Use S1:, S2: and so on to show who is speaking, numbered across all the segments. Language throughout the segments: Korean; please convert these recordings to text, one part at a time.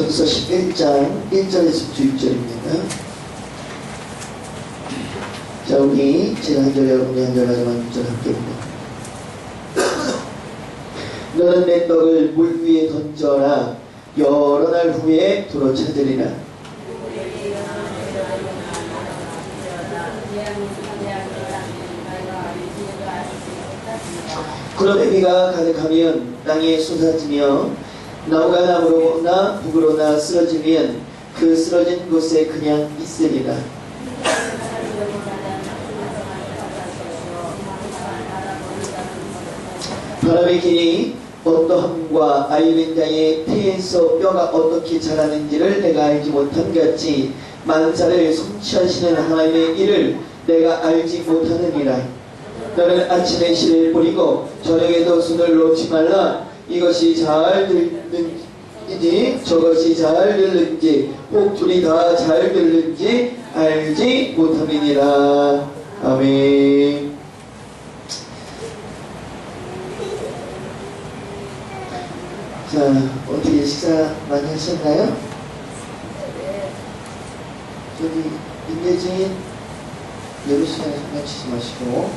S1: 전서 11장 1절에서 9절입니다. 자, 우리 제가 한 절, 여러분이 한 절 가지만 6절 함께 봅니다. 너는 내 떡을 물 위에 던져라. 여러 날 후에 도로 찾으리라. 구름의 비가 가득하면 땅에 쏟아지며 나무가 남으로나 북으로나 쓰러지면 그 쓰러진 곳에 그냥 있으리라. 바람의 길이 어떠함과 앓는 자의 폐에서 뼈가 어떻게 자라는지를 내가 알지 못함 같이 만사를 성취하시는 하나님의 일을 내가 알지 못하느니라. 너는 아침에 씨를 뿌리고 저녁에도 손을 놓지 말라. 이것이 잘 들는지 저것이 잘 들는지 혹 둘이 다 잘 들는지 알지 못함이니라. 아멘. 자, 어떻게 식사 많이 하셨나요? 저기 임예진 예배 시간에 장난치지 마시고,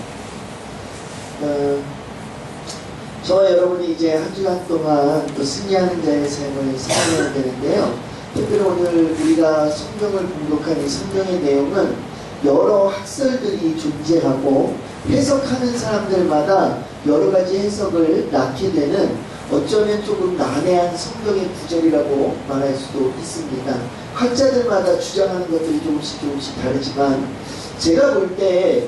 S1: 저와 여러분이 이제 한 주간 동안 또 승리하는 자의 삶을 살아야 되는데요. 특별히 오늘 우리가 성경을 공독한 이 성경의 내용은 여러 학설들이 존재하고 해석하는 사람들마다 여러 가지 해석을 낳게 되는, 어쩌면 조금 난해한 성경의 구절이라고 말할 수도 있습니다. 학자들마다 주장하는 것들이 조금씩 다르지만, 제가 볼 때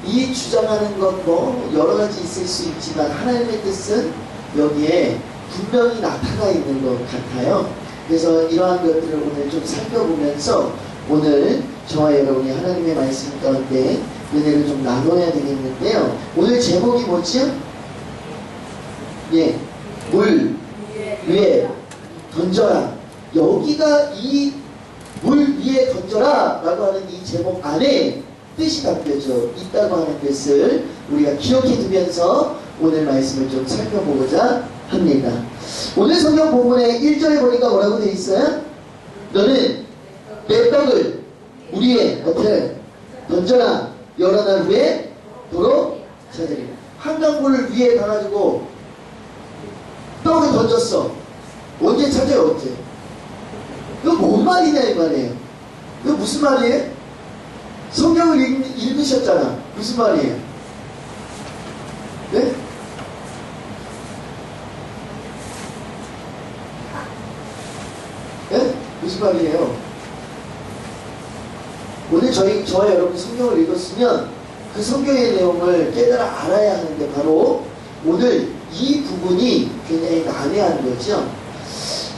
S1: 이 주장하는 것 뭐 여러 가지 있을 수 있지만 하나님의 뜻은 여기에 분명히 나타나 있는 것 같아요. 그래서 이러한 것들을 오늘 좀 살펴보면서 오늘 저와 여러분이 하나님의 말씀 가운데 은혜를 좀 나눠야 되겠는데요. 오늘 제목이 뭐지요? 예, 물 위에 던져라. 여기가 이 물 위에 던져라 라고 하는 이 제목 안에 뜻이 담겨져 있다고 하는 것을 우리가 기억해 두면서 오늘 말씀을 좀 살펴보고자 합니다. 오늘 성경 본문의 1절에 보니까 뭐라고 되어 있어요? 너는 내 떡을 물 위에 어떻게 던져라. 여러 날 후에 도로 찾으리라. 한강물을 위에 가가지고 떡을 던졌어. 언제 찾아요? 언제? 이거 뭔 말이냐 이 말이에요. 이거 무슨 말이에요? 성경을 읽으셨잖아. 무슨 말이에요? 네? 네? 무슨 말이에요? 오늘 저와 여러분 성경을 읽었으면 그 성경의 내용을 깨달아 알아야 하는데, 바로 오늘 이 부분이 굉장히 난해한 거죠.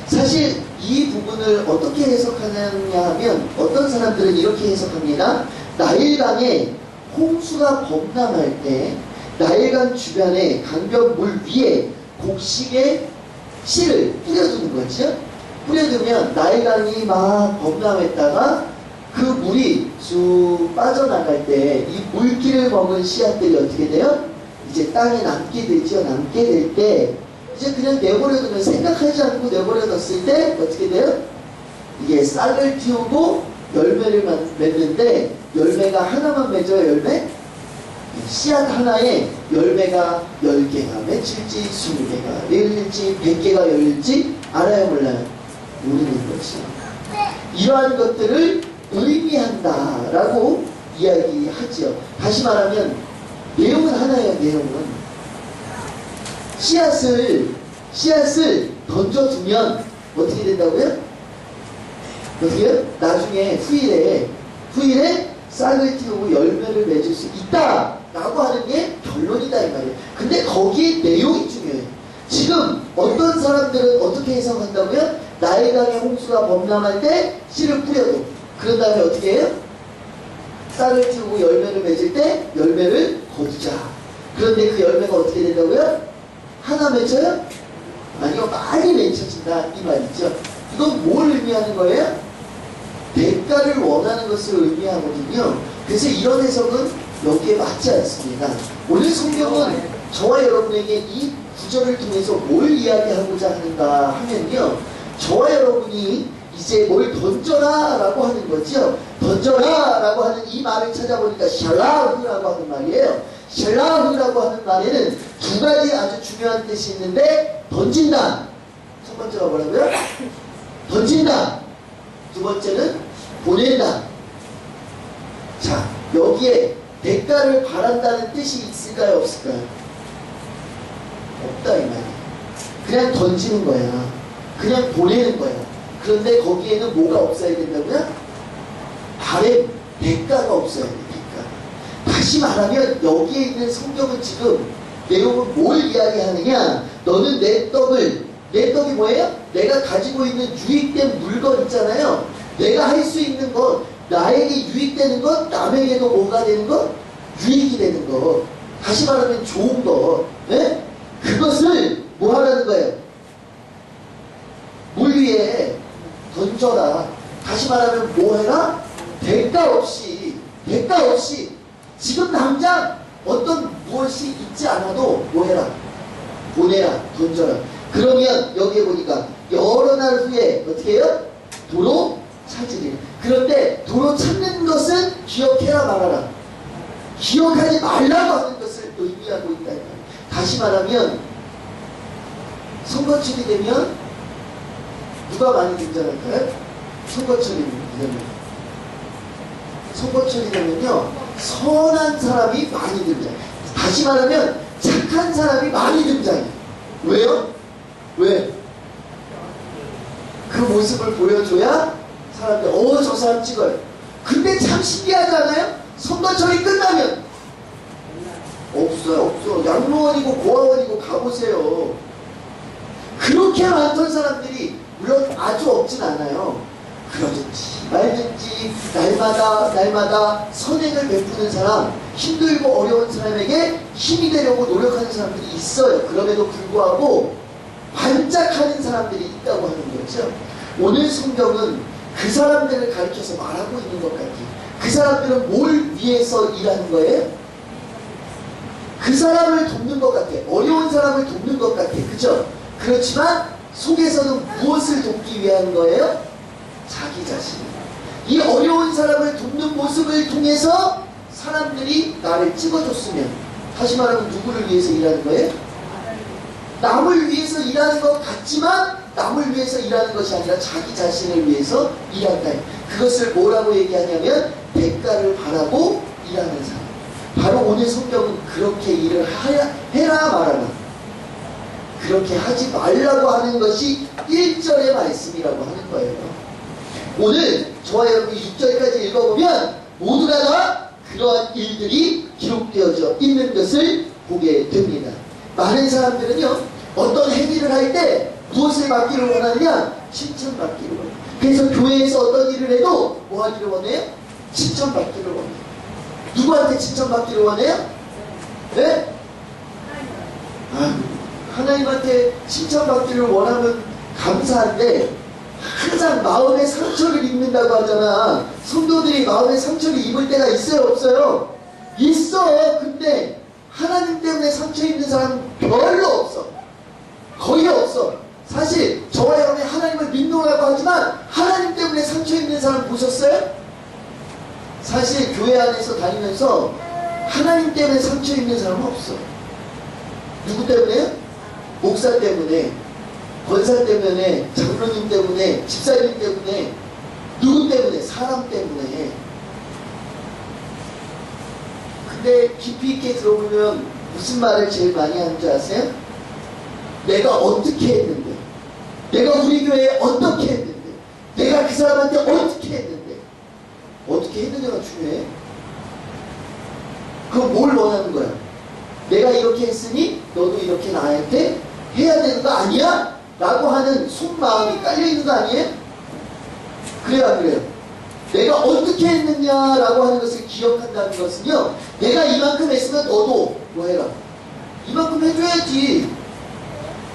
S1: 사실 이 부분을 어떻게 해석하느냐 하면, 어떤 사람들은 이렇게 해석합니다. 나일강에 홍수가 범람할 때 나일강 주변에 강변물 위에 곡식에 씨를 뿌려두는 거죠. 뿌려두면 나일강이 막 범람했다가 그 물이 쭉 빠져나갈 때 이 물기를 먹은 씨앗들이 어떻게 돼요? 이제 땅에 남게 되죠. 남게 될 때 이제 그냥 내버려두면, 생각하지 않고 내버려뒀을 때 어떻게 돼요? 이게 싹을 틔우고 열매를 맺는데, 열매가 하나만 맺어요. 열매? 씨앗 하나에 열매가 10개가 맺힐지 20개가 열릴지 100개가 열릴지 알아요 몰라요? 모르는 거죠. 이러한 것들을 의미한다 라고 이야기하죠. 다시 말하면 내용은 하나예요. 내용은 씨앗을 던져두면 어떻게 된다고요? 어떻게요? 나중에 후일에 싹을 틔우고 열매를 맺을 수 있다 라고 하는 게 결론이다 이 말이에요. 근데 거기에 내용이 중요해요. 지금 어떤 사람들은 어떻게 해석한다고요? 나일강에 홍수가 범람할 때 씨를 뿌려도, 그런 다음에 어떻게 해요? 싹을 틔우고 열매를 맺을 때 열매를 거두자. 그런데 그 열매가 어떻게 된다고요? 하나 맺혀요? 아니요, 많이 맺혀진다 이 말이죠. 이건 뭘 의미하는 거예요? 대가를 원하는 것을 의미하거든요. 그래서 이런 해석은 여기에 맞지 않습니다. 오늘 성경은 저와 여러분에게 이 구절을 통해서 뭘 이야기하고자 하는가 하면요, 저와 여러분이 이제 뭘 던져라 라고 하는 거죠. 던져라 라고 하는 이 말을 찾아보니까 샬라흐라고 하는 말이에요. 샬라흐라고 하는 말에는 두 가지 아주 중요한 뜻이 있는데, 던진다. 첫 번째가 뭐라고요? 던진다. 두 번째는 보낸다. 자, 여기에 대가를 바란다는 뜻이 있을까요, 없을까요? 없다 이 말이에요. 그냥 던지는 거야. 그냥 보내는 거야. 그런데 거기에는 뭐가 없어야 된다고요? 바램, 대가가 없어야 돼. 대가. 다시 말하면 여기에 있는 성경은 지금 내용은 뭘 이야기하느냐? 너는 내 떡이 뭐예요? 내가 가지고 있는 유익된 물건 있잖아요. 내가 할 수 있는 것, 나에게 유익되는 것, 남에게도 뭐가 되는 것? 유익이 되는 것. 다시 말하면 좋은 것. 네? 그것을 뭐 하라는 거예요? 물 위에 던져라. 다시 말하면 뭐 해라? 대가 없이 지금 당장 어떤 무엇이 있지 않아도 뭐 해라? 보내라, 던져라. 그러면 여기에 보니까 여러 날 후에 어떻게 해요? 도로 찾으리라. 그런데 도로 찾는 것은 기억해라 말아라. 기억하지 말라고 하는 것을 의미하고 있다. 다시 말하면 선거철이 되면 누가 많이 등장할까요? 선거철이 되면. 선거철이 되면요, 선한 사람이 많이 등장해요. 다시 말하면 착한 사람이 많이 등장해요. 왜요? 왜? 그 모습을 보여줘야 사람들 저 사람 찍어요. 근데 참 신기하지 않아요? 선거철이 끝나면 없어. 양로원이고 고아원이고 가보세요. 그렇게 많던 사람들이 물론 아주 없진 않아요. 그러든지 말든지 날마다 선행을 베푸는 사람, 힘들고 어려운 사람에게 힘이 되려고 노력하는 사람들이 있어요. 그럼에도 불구하고 반짝하는 사람들이 있다고 하는 거죠. 오늘 성경은 그 사람들을 가리켜서 말하고 있는 것 같아요. 그 사람들은 뭘 위해서 일하는 거예요? 그 사람을 돕는 것 같아. 어려운 사람을 돕는 것 같아. 그죠? 그렇지만 속에서는 무엇을 돕기 위한 거예요? 자기 자신. 이 어려운 사람을 돕는 모습을 통해서 사람들이 나를 찍어줬으면, 다시 말하면 누구를 위해서 일하는 거예요? 남을 위해서 일하는 것 같지만 남을 위해서 일하는 것이 아니라 자기 자신을 위해서 일한다. 그것을 뭐라고 얘기하냐면 대가를 바라고 일하는 사람. 바로 오늘 성경은 그렇게 일을 해라 말하라. 그렇게 하지 말라고 하는 것이 1절의 말씀이라고 하는 거예요. 오늘 저와 여러분이 6절까지 읽어보면 모두가 다 그러한 일들이 기록되어져 있는 것을 보게 됩니다. 많은 사람들은요, 어떤 행위를 할 때 무엇을 받기를 원하느냐? 칭찬받기를 원해요. 그래서 교회에서 어떤 일을 해도 뭐 하기를 원해요? 칭찬받기를 원해요. 누구한테 칭찬받기를 원해요? 네? 하나님한테 칭찬받기를 원하면 감사한데 항상 마음의 상처를 입는다고 하잖아. 성도들이 마음의 상처를 입을 때가 있어요, 없어요? 있어. 근데 하나님 때문에 상처 입는 사람은 별로 없어. 거의 없어. 사실 저와 여러분이 하나님을 믿노라고 하지만 하나님 때문에 상처 입는 사람 보셨어요? 사실 교회 안에서 다니면서 하나님 때문에 상처 입는 사람은 없어. 누구 때문에요? 목사 때문에, 권사 때문에, 장로님 때문에, 집사님 때문에, 누구 때문에? 사람 때문에. 근데 깊이 있게 들어보면 무슨 말을 제일 많이 하는 줄 아세요? 내가 어떻게 했는데, 내가 우리 교회에 어떻게 했는데, 내가 그 사람한테 어떻게 했는데. 어떻게 했느냐가 중요해. 그럼 뭘 원하는 거야? 내가 이렇게 했으니 너도 이렇게 나한테 해야 되는 거 아니야? 라고 하는 속마음이 깔려있는 거 아니에요? 그래요, 안 그래요? 내가 어떻게 했느냐라고 하는 것을 기억한다는 것은요, 내가 이만큼 했으면 너도 뭐 해라? 이만큼 해줘야지.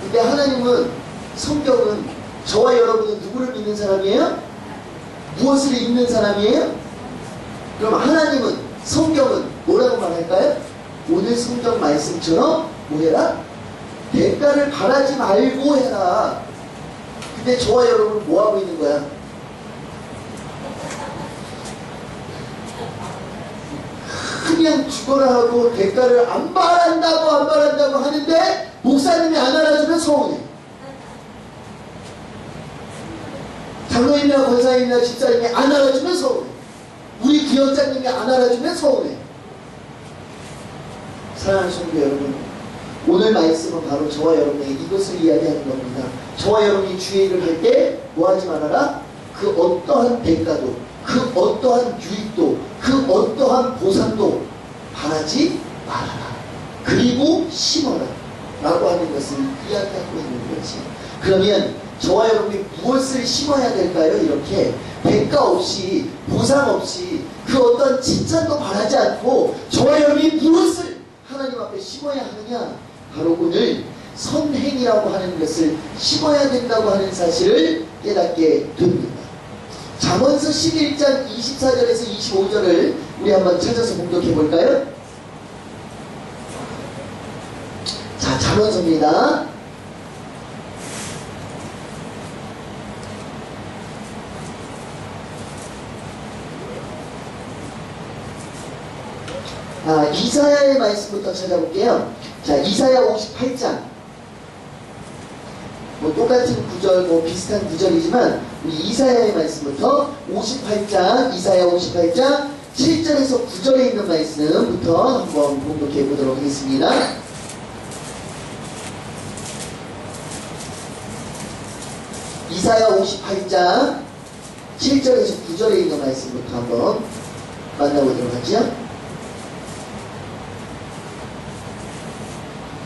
S1: 근데 하나님은, 성경은, 저와 여러분은 누구를 믿는 사람이에요? 무엇을 읽는 사람이에요? 그럼 하나님은, 성경은 뭐라고 말할까요? 오늘 성경 말씀처럼 뭐 해라? 대가를 바라지 말고 해라. 근데 저와 여러분은 뭐하고 있는 거야? 그냥 죽어라 하고 대가를 안 바란다고 하는데 목사님이 안 알아주면 서운해. 장로님이나 권사님이나 집사님이 안 알아주면 서운해. 우리 기업장님이 안 알아주면 서운해. 사랑하는 성도 여러분, 오늘 말씀은 바로 저와 여러분에게 이것을 이야기하는 겁니다. 저와 여러분이 주의 일을 할 때 뭐하지 말아라? 그 어떠한 대가도, 그 어떠한 유익도, 그 어떠한 보상도 바라지 말아라. 그리고 심어라 라고 하는 것을 이야기하고 있는 거지. 그러면 저와 여러분이 무엇을 심어야 될까요? 이렇게 대가 없이, 보상 없이, 그 어떤 칭찬도 바라지 않고 저와 여러분이 무엇을 하나님 앞에 심어야 하느냐? 바로 오늘 선행이라고 하는 것을 심어야 된다고 하는 사실을 깨닫게 됩니다. 잠언서 11장 24절에서 25절을 우리 한번 찾아서 공독해 볼까요? 자, 잠언서입니다. 이사야의 말씀부터 찾아볼게요. 자, 이사야 58장. 똑같은 구절, 비슷한 구절이지만, 우리 이사야의 말씀부터 58장, 이사야 58장, 7절에서 9절에 있는 말씀부터 한번 공독해 보도록 하겠습니다. 이사야 58장, 7절에서 9절에 있는 말씀부터 한번 만나보도록 하죠.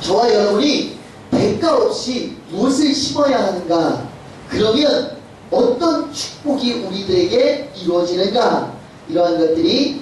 S1: 저와 여러분이 대가 없이 무엇을 심어야 하는가? 그러면 어떤 축복이 우리들에게 이루어지는가? 이러한 것들이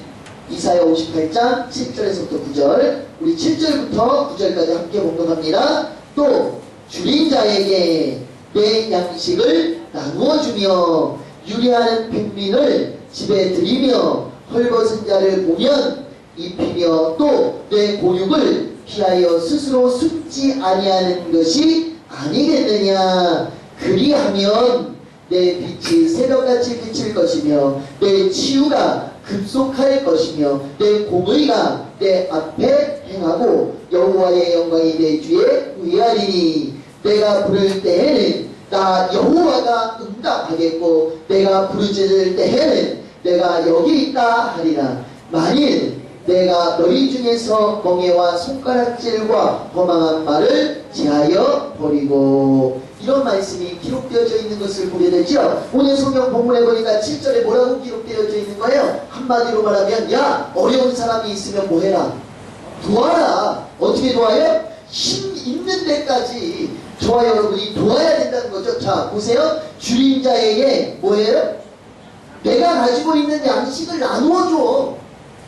S1: 이사야 58장 7절에서부터 9절, 우리 7절부터 9절까지 함께 공독합니다. 또 줄인 자에게 내 양식을 나누어 주며 유리하는 빈민을 집에 들이며 헐벗은 자를 보면 입히며 또 내 곤육을 피하여 스스로 숨지 아니하는 것이 아니겠느냐. 그리하면 내 빛이 새벽같이 비칠 것이며 내 치유가 급속할 것이며 내 공의가 내 앞에 행하고 여호와의 영광이 내 뒤에 위하리니 내가 부를 때에는 나 여호와가 응답하겠고 내가 부르짖을 때에는 내가 여기 있다 하리라. 만일 내가 너희 중에서 멍에와 손가락질과 허망한 말을 제하여 버리고, 이런 말씀이 기록되어져 있는 것을 보게 되죠. 오늘 성경 본문에 보니까 7절에 뭐라고 기록되어져 있는 거예요? 한마디로 말하면, 야, 어려운 사람이 있으면 뭐해라? 도와라. 어떻게 도와요? 힘 있는 데까지 저와 여러분이 도와야 된다는 거죠. 자, 보세요. 줄인 자에게 뭐예요? 내가 가지고 있는 양식을 나누어줘.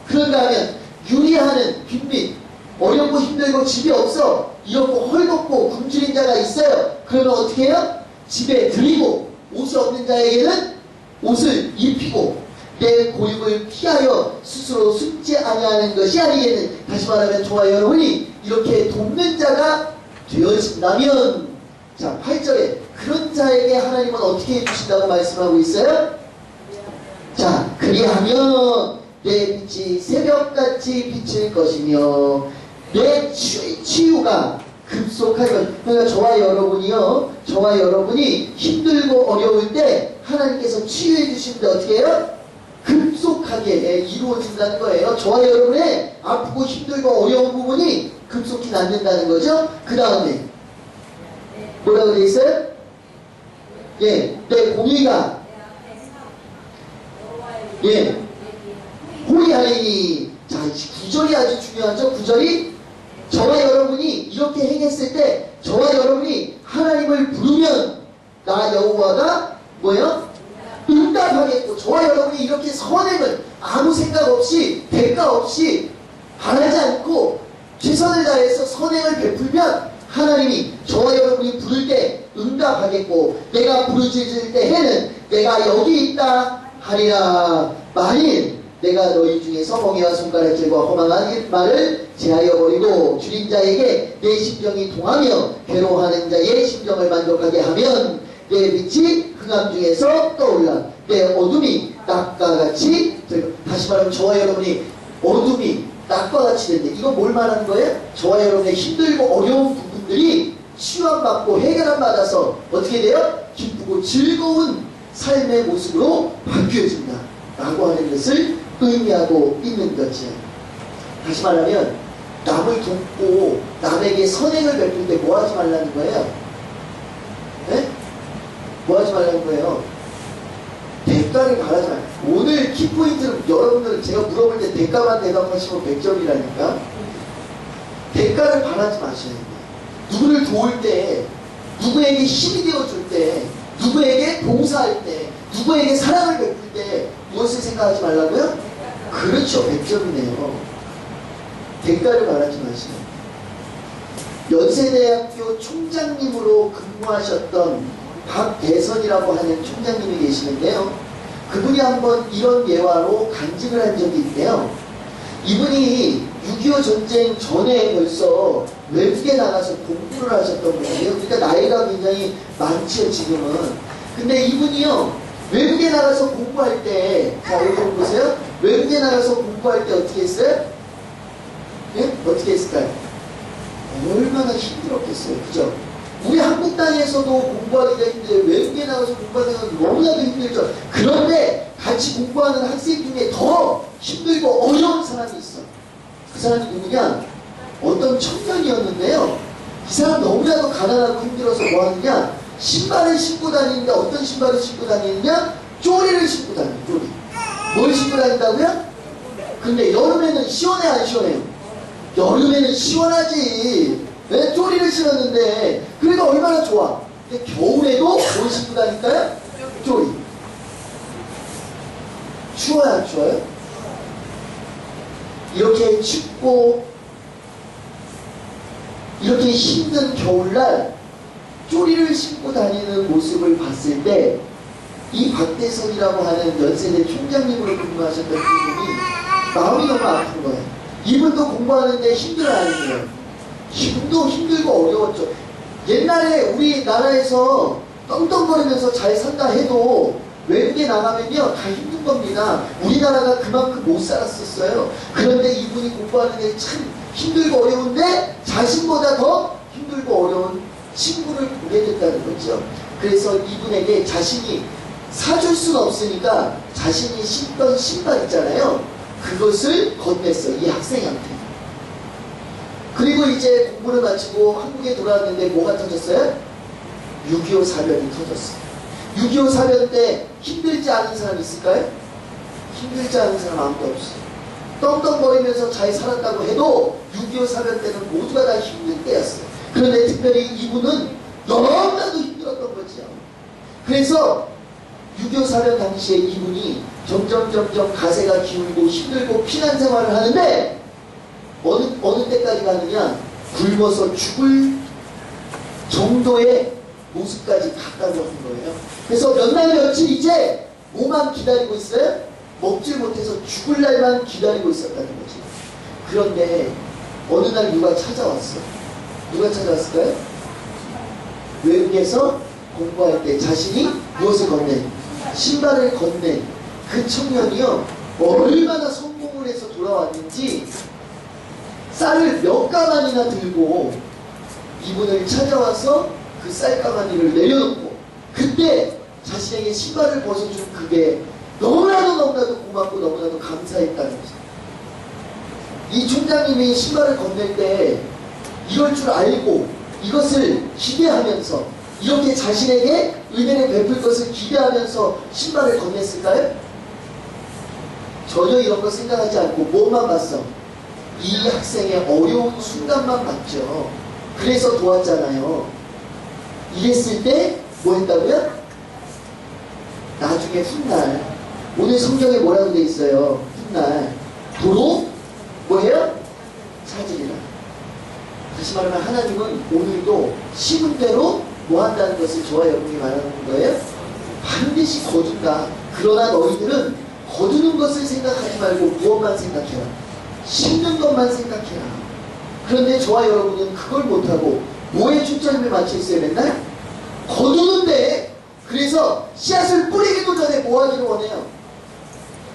S1: 그런가 하면 유리하는 빈민, 어렵고 힘들고 집이 없어, 이렇고 헐벗고 굶주린 자가 있어요. 그러면 어떻게 해요? 집에 들이고, 옷이 없는 자에게는 옷을 입히고 내 고육을 피하여 스스로 숨지 아니하는 것이 아니겠는. 다시 말하면 저와 여러분이 이렇게 돕는 자가 되어진다면, 자 8절에 그런 자에게 하나님은 어떻게 해주신다고 말씀하고 있어요? 자, 그리하면 내 빛이 새벽같이 비칠 것이며 내 치유가 급속할 것. 그러니까 저와 여러분이요, 저와 여러분이 힘들고 어려울 때 하나님께서 치유해 주시는데 어떻게 해요? 급속하게 이루어진다는 거예요. 저와 여러분의 아프고 힘들고 어려운 부분이 급속히 낫는다는 거죠. 그 다음에 뭐라고 되어 있어요? 예, 내 공의가 호리하리니. 자, 9절이 아주 중요하죠. 9절이 저와 여러분이 이렇게 행했을 때, 저와 여러분이 하나님을 부르면 나 여호와가 뭐예요? 응답하겠고, 저와 여러분이 이렇게 선행을 아무 생각 없이 대가 없이 바라지 않고 최선을 다해서 선행을 베풀면 하나님이 저와 여러분이 부를 때 응답하겠고, 내가 부르짖을 때에는 내가 여기 있다 하리라. 만일 내가 너희 중에서 멍에와 손가락질과 허망한 말을 제하여 버리고 줄인 자에게 내 심정이 동하며 괴로워하는 자의 심정을 만족하게 하면 내 빛이 흑암 중에서 떠올라 내 어둠이 낮과 같이 다시 말하면 저와 여러분이 어둠이 낮과 같이 된대. 이거 뭘 말하는 거예요? 저와 여러분의 힘들고 어려운 부분들이 치유함받고 해결함 받아서 어떻게 돼요? 기쁘고 즐거운 삶의 모습으로 바뀌어진다 라고 하는 것을 의미하고 있는 거죠. 다시 말하면 남을 돕고 남에게 선행을 베풀 때 뭐 하지 말라는 거예요? 네? 뭐 하지 말라는 거예요? 대가를 바라지 말아요. 오늘 키포인트는 여러분들 제가 물어볼 때 대가만 대답하시면 100점이라니까. 대가를 바라지 마셔야 돼요. 누구를 도울 때, 누구에게 힘이 되어줄 때, 누구에게 봉사할 때, 누구에게 사랑을 베풀 때 무엇을 생각하지 말라고요? 그렇죠. 100점이네요. 대가를 바라지 마세요. 연세대학교 총장님으로 근무하셨던 박대선이라고 하는 총장님이 계시는데요. 그분이 한번 이런 예화로 간증을 한 적이 있대요. 이분이 6.25 전쟁 전에 벌써 외국에 나가서 공부를 하셨던 분이에요. 그러니까 나이가 굉장히 많죠, 지금은. 근데 이분이요, 외국에 나가서 공부할 때, 자, 여기 보세요. 외국에 나가서 공부할 때 어떻게 했어요? 예? 어떻게 했을까요? 얼마나 힘들었겠어요. 그죠? 우리 한국 땅에서도 공부하기가 힘들어요. 외국에 나가서 공부하는 건 너무나도 힘들죠. 그런데 같이 공부하는 학생 중에 더 힘들고 어려운 사람이 있어. 그 사람이 누구냐? 어떤 청년이었는데요. 이 사람 너무나도 가난하고 힘들어서 뭐 하느냐? 신발을 신고 다니는데 어떤 신발을 신고 다니느냐? 쪼리를 신고 다녀요. 쪼리. 뭘 신고 다닌다고요? 근데 여름에는 시원해 안 시원해요? 여름에는 시원하지. 왜 쪼리를 신었는데 그래도 얼마나 좋아. 근데 겨울에도 뭘 신고 다닐까요? 쪼리. 추워요 안 추워요? 이렇게 춥고 이렇게 힘든 겨울날 쪼리를 신고 다니는 모습을 봤을 때 이 박대선이라고 하는 연세대 총장님으로 근무하셨던 분이 마음이 너무 아픈 거예요. 이분도 공부하는데 힘들어 하는데요. 기분도 힘들고 어려웠죠. 옛날에 우리나라에서 떵떵거리면서 잘 산다 해도 외국에 나가면요 다 힘든 겁니다. 우리나라가 그만큼 못 살았었어요. 그런데 이분이 공부하는데 참 힘들고 어려운데 자신보다 더 힘들고 어려운 친구를 보게 됐다는 거죠. 그래서 이분에게 자신이 사줄 수는 없으니까 자신이 신던 신발 있잖아요. 그것을 건넸어요. 이 학생한테. 그리고 이제 공부를 마치고 한국에 돌아왔는데 뭐가 터졌어요? 6.25 사변이 터졌어요. 6.25 사변 때 힘들지 않은 사람 있을까요? 힘들지 않은 사람 아무도 없어요. 떵떵거리면서 잘 살았다고 해도 6.25 사변 때는 모두가 다 힘든 때였어요. 그런데 특별히 이분은 너무나도 힘들었던 거지요. 그래서 6.25 사변 당시에 이분이 점점 가세가 기울고 힘들고 피난 생활을 하는데 어느 때까지 가느냐? 굶어서 죽을 정도의 모습까지 갔다고 하는 거예요. 그래서 몇 날 며칠 이제 뭐만 기다리고 있어요? 먹질 못해서 죽을 날만 기다리고 있었다는 거지. 그런데 어느 날 누가 찾아왔어. 누가 찾아왔을까요? 외국에서 공부할 때 자신이 무엇을 건넨? 신발을 건넨 그 청년이요 얼마나 성공을 해서 돌아왔는지 쌀을 몇 가마니나 들고 이분을 찾아와서 그 쌀가마니를 내려놓고 그때 자신에게 신발을 벗어준 그게 너무나도 고맙고 너무나도 감사했다는 거죠. 이 총장님이 신발을 건넬 때 이럴 줄 알고 이것을 기대하면서 이렇게 자신에게 은혜를 베풀 것을 기대하면서 신발을 건넸을까요? 전혀 이런 거 생각하지 않고 뭐만 봤어? 이 학생의 어려운 순간만 봤죠. 그래서 도왔잖아요. 이랬을 때 뭐 했다고요? 나중에 훗날 오늘 성경에 뭐라고 돼 있어요? 훗날 도로 뭐해요? 찾으리라. 다시 말하면 하나님은 오늘도 심은 대로 뭐 한다는 것을 저와 여러분이 말하는 거예요? 반드시 거둔다. 그러나 너희들은 거두는 것을 생각하지 말고 무엇만 생각해라. 심는 것만 생각해라. 그런데 저와 여러분은 그걸 못하고 뭐에 초점을 맞춰 있어요 맨날? 거두는데 그래서 씨앗을 뿌리기도 전에 뭐 하기를 원해요?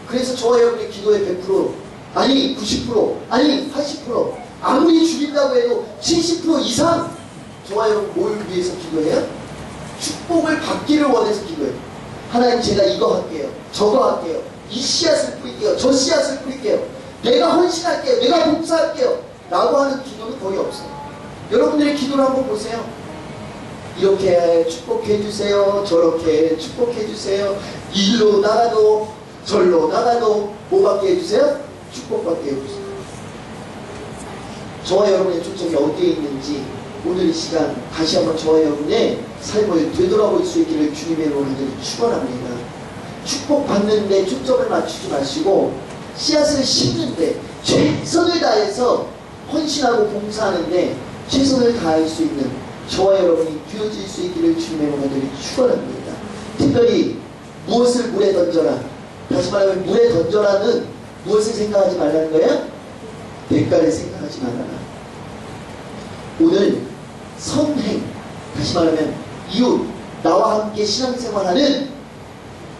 S1: 그래서 저와 여러분의 기도의 100%, 아니 90%, 아니 80%, 아무리 줄인다고 해도 70% 이상 저와 여러분 뭘 위해서 기도해요? 축복을 받기를 원해서 기도해요. 하나님, 제가 이거 할게요, 저거 할게요, 이 씨앗을 뿌릴게요, 저 씨앗을 뿌릴게요, 내가 헌신할게요, 내가 봉사할게요 라고 하는 기도는 거의 없어요. 여러분들의 기도를 한번 보세요. 이렇게 축복해 주세요, 저렇게 축복해 주세요, 일로 나가도 절로 나가도 뭐 받게 해주세요? 축복받게 해주세요. 저와 여러분의 초점이 어디에 있는지 오늘 이 시간 다시 한번 저와 여러분의 삶을 되돌아볼 수 있기를 주님의 이름으로 축원합니다. 축복받는데 초점을 맞추지 마시고 씨앗을 심는데 최선을 다해서 헌신하고 봉사하는데 최선을 다할 수 있는 저와 여러분이 되어질 수 있기를 주님의 이름으로 축원합니다. 특별히 무엇을 물에 던져라, 다시 말하면 물에 던져라는 무엇을 생각하지 말라는 거예요? 대가를 생각하지 말아라. 오늘 선행, 다시 말하면 이웃, 나와 함께 신앙생활하는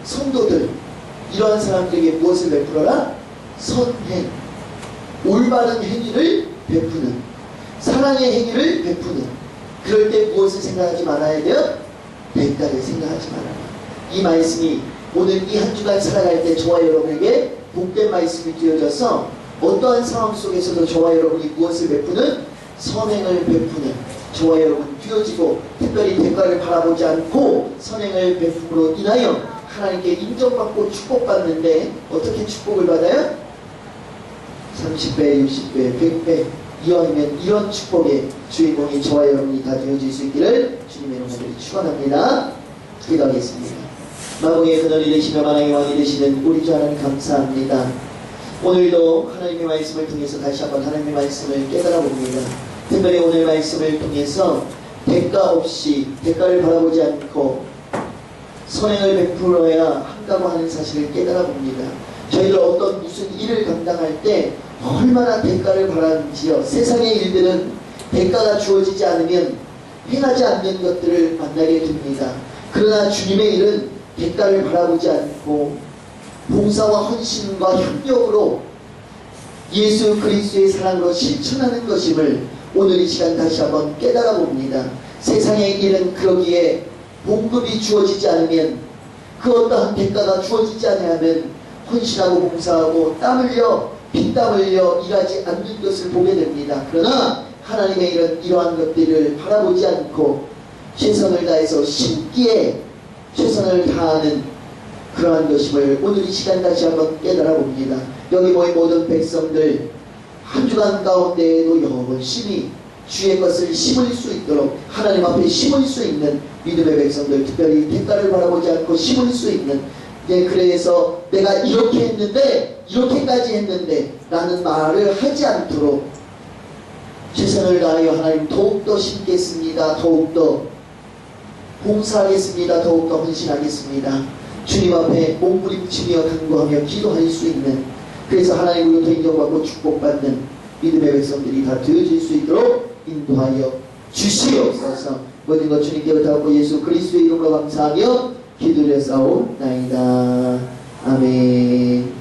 S1: 성도들, 이러한 사람들에게 무엇을 베풀어라? 선행, 올바른 행위를 베푸는, 사랑의 행위를 베푸는. 그럴 때 무엇을 생각하지 말아야 돼요? 대가를 생각하지 말아라. 이 말씀이 오늘 이 한 주간 살아갈 때 저와 여러분에게 복된 말씀이 되어져서 어떠한 상황 속에서도 저와 여러분이 무엇을 베푸는? 선행을 베푸는 저와 여러분 되어지고, 특별히 대가를 바라보지 않고 선행을 베품으로 인하여 하나님께 인정받고 축복받는데 어떻게 축복을 받아요? 30배, 60배, 100배 이왕이면 이런 축복의 주인공이 저와 여러분이 다 되어질 수 있기를 주님의 이름으로 축원합니다. 기도하겠습니다. 만국의 근원이 되시며 만왕의 왕이 되시는 우리 주 하나님 감사합니다. 오늘도 하나님의 말씀을 통해서 다시 한번 하나님의 말씀을 깨달아 봅니다. 특별히 오늘 말씀을 통해서 대가 없이, 대가를 바라보지 않고 선행을 베풀어야 한다고 하는 사실을 깨달아 봅니다. 저희들 어떤 무슨 일을 감당할 때 얼마나 대가를 바라는지요. 세상의 일들은 대가가 주어지지 않으면 행하지 않는 것들을 만나게 됩니다. 그러나 주님의 일은 대가를 바라보지 않고 봉사와 헌신과 협력으로 예수 그리스도의 사랑으로 실천하는 것임을 오늘 이 시간 다시 한번 깨달아 봅니다. 세상의 일은 그러기에 봉급이 주어지지 않으면, 그 어떠한 대가가 주어지지 않으면 헌신하고 봉사하고 땀 흘려 피땀 흘려 일하지 않는 것을 보게 됩니다. 그러나 하나님의 일은 이러한 것들을 바라보지 않고 최선을 다해서 심기에 최선을 다하는 그러한 것임을 오늘 이 시간 다시 한번 깨달아 봅니다. 여기 모인 모든 백성들 한 주간 가운데에도 열심히 주의 것을 심을 수 있도록 하나님 앞에 심을 수 있는 믿음의 백성들, 특별히 대가를 바라보지 않고 심을 수 있는, 그래서 내가 이렇게 했는데 이렇게까지 했는데 라는 말을 하지 않도록 최선을 다하여 하나님 더욱더 심겠습니다, 더욱더 봉사하겠습니다, 더욱더 헌신하겠습니다, 주님 앞에 몸부림치며 간구하며 기도할 수 있는, 그래서 하나님으로부터 인정받고 축복받는 믿음의 백성들이 다 되어질 수 있도록 인도하여 주시옵소서. 모든 것 주님께 부탁하고 예수 그리스도의 이름으로 감사하며 기도를 싸움나이다. 아멘.